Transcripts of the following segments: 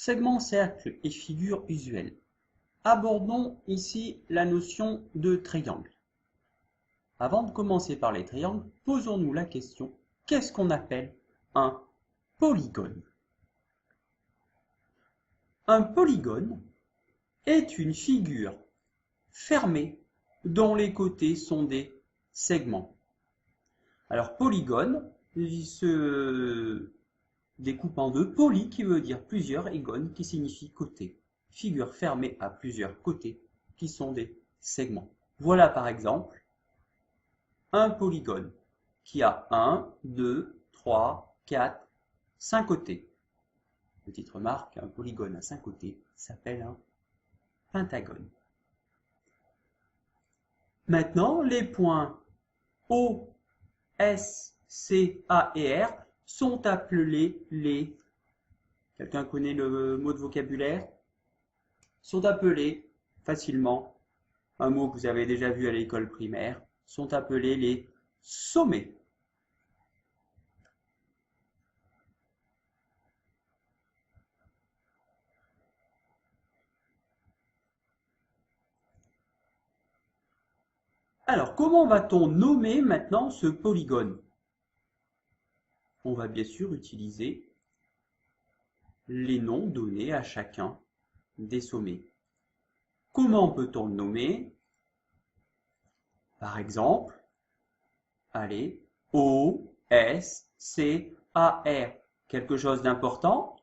Segment, cercle et figure usuelle. Abordons ici la notion de triangle. Avant de commencer par les triangles, posons-nous la question, qu'est-ce qu'on appelle un polygone? Un polygone est une figure fermée dont les côtés sont des segments. Alors polygone se découpe en deux, poly qui veut dire plusieurs et gone qui signifie côté. Figure fermée à plusieurs côtés qui sont des segments. Voilà par exemple un polygone qui a 1, 2, 3, 4, 5 côtés. Petite remarque, un polygone à 5 côtés s'appelle un pentagone. Maintenant, les points O, S, C, A et R sont appelés les... Quelqu'un connaît le mot de vocabulaire? Sont appelés facilement, un mot que vous avez déjà vu à l'école primaire, sont appelés les sommets. Alors, comment va-t-on nommer maintenant ce polygone? On va bien sûr utiliser les noms donnés à chacun des sommets. Comment peut-on le nommer? Par exemple, allez, O, S, C, A, R. Quelque chose d'important.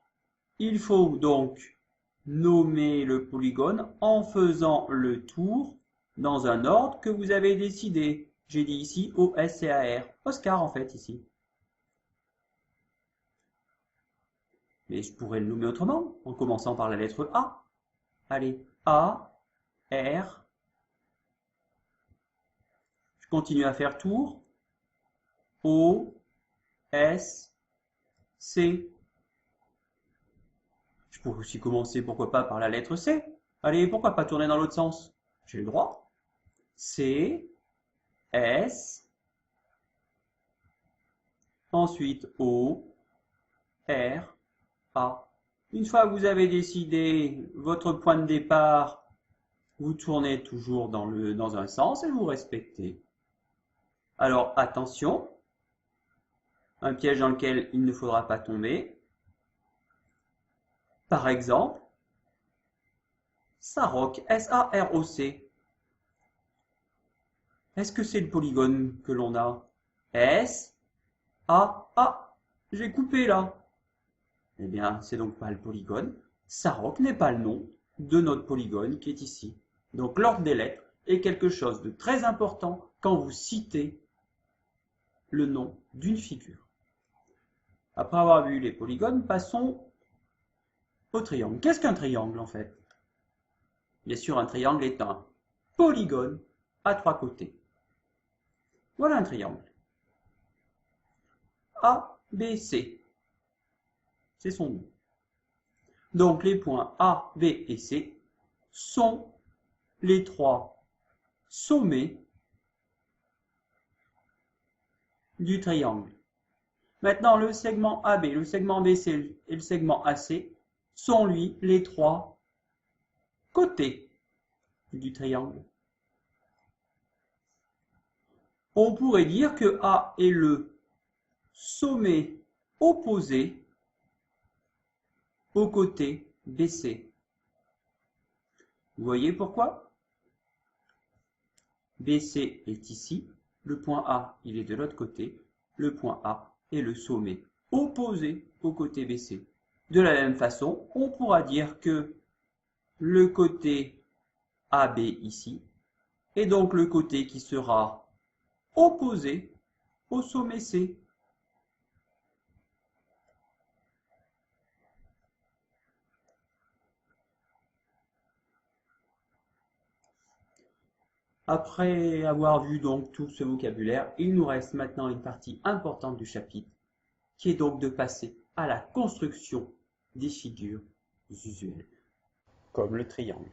Il faut donc nommer le polygone en faisant le tour dans un ordre que vous avez décidé. J'ai dit ici O, S, C, A, R. Oscar en fait ici. Mais je pourrais le nommer autrement, en commençant par la lettre A. Allez, A, R. Je continue à faire tour. O, S, C. Je pourrais aussi commencer, pourquoi pas, par la lettre C. Allez, pourquoi pas tourner dans l'autre sens? J'ai le droit. C, S. Ensuite, O, R, A. Une fois que vous avez décidé votre point de départ, vous tournez toujours dans un sens et vous respectez. Alors attention, un piège dans lequel il ne faudra pas tomber. Par exemple, Saroc, S-A-R-O-C. Est-ce que c'est le polygone que l'on a? S, A, A. J'ai coupé là. Eh bien, c'est donc pas le polygone. Saroc n'est pas le nom de notre polygone qui est ici. Donc l'ordre des lettres est quelque chose de très important quand vous citez le nom d'une figure. Après avoir vu les polygones, passons au triangle. Qu'est-ce qu'un triangle en fait? Bien sûr, un triangle est un polygone à 3 côtés. Voilà un triangle. A, B, C. C'est son nom. Donc les points A, B et C sont les 3 sommets du triangle. Maintenant, le segment AB, le segment BC et le segment AC sont, lui, les 3 côtés du triangle. On pourrait dire que A est le sommet opposé au côté BC. Vous voyez pourquoi? BC est ici, le point A, il est de l'autre côté, le point A est le sommet opposé au côté BC. De la même façon, on pourra dire que le côté AB ici est donc le côté qui sera opposé au sommet C. Après avoir vu donc tout ce vocabulaire, il nous reste maintenant une partie importante du chapitre, qui est donc de passer à la construction des figures usuelles, comme le triangle.